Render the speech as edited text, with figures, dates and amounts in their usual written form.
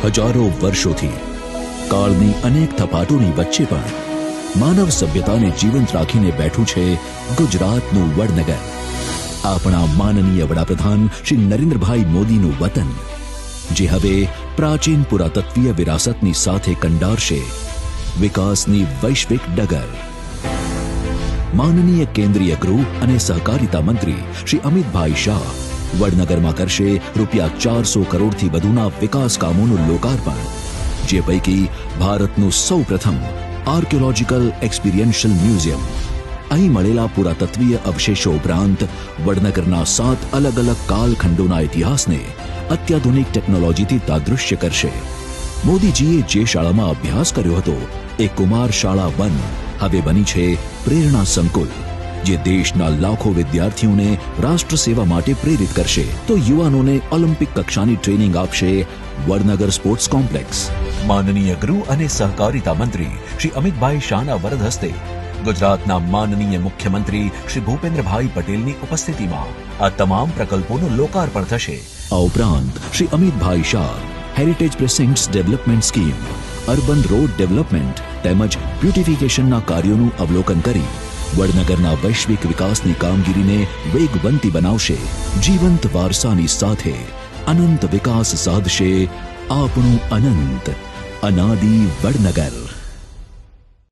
હજારો વર્ષોથી કાળની અનેક થપાટોની વચ્ચે પણ માનવ સભ્યતાને જીવંત રાખીને બેઠું છે ગુજરાતનું વડનગર. આપણા માનનીય વડાપ્રધાન શ્રી નરેન્દ્રભાઈ મોદીનું વતન, જે હવે પ્રાચીન પુરાતત્વીય વિરાસતની સાથે કંડારશે વિકાસની વૈશ્વિક ડગર. માનનીય કેન્દ્રીય ગૃહ અને સહકારિતા મંત્રી શ્રી અમિતભાઈ શાહ વડનગરમાં કરશે ₹400 કરોડથી વધુના વિકાસ કામોનું લોકાર્પણ, જે પૈકી ભારતનું સૌપ્રથમ આર્કિયોલોજીકલ એક્સપિરિયન્શિયલ મ્યુઝિયમ અહીં મળેલા પુરાતત્વીય અવશેષો ઉપરાંત વડનગરના 7 અલગ અલગ કાલખંડોના ઇતિહાસને અત્યાધુનિક ટેકનોલોજીથી તાદૃશ્ય કરશે. મોદીજીએ જે શાળામાં અભ્યાસ કર્યો હતો એ કુમાર શાળા 1 હવે બની છે પ્રેરણા સંકુલ, જે દેશના લાખો વિદ્યાર્થીઓને રાષ્ટ્ર સેવા માટે પ્રેરિત કરશે તો યુવાનોને ઓલિમ્પિક કક્ષાની ટ્રેનિંગ આપશે વડનગર સ્પોર્ટ્સ કોમ્પ્લેક્સ. માનનીય ગૃહ અને સહકારિતા મંત્રી શ્રી અમિતભાઈ શાહના વરદ હસ્તે ગુજરાતના માનનીય મુખ્યમંત્રી શ્રી ભૂપેન્દ્રભાઈ પટેલની ઉપસ્થિતિમાં આ તમામ પ્રકલ્પોનું લોકાર્પણ થશે. આ ઉપરાંત Shri Amitbhai Shah heritage precincts development scheme, urban road development તેમજ બ્યુટિફિકેશનના કાર્યોનું અવલોકન કરી વડનગરના વૈશ્વિક વિકાસની કામગીરીને વેગવંતી બનાવશે. જીવંત વારસાની સાથે અનંત વિકાસ સાધશે આપણું અનંત અનાદિ વડનગર.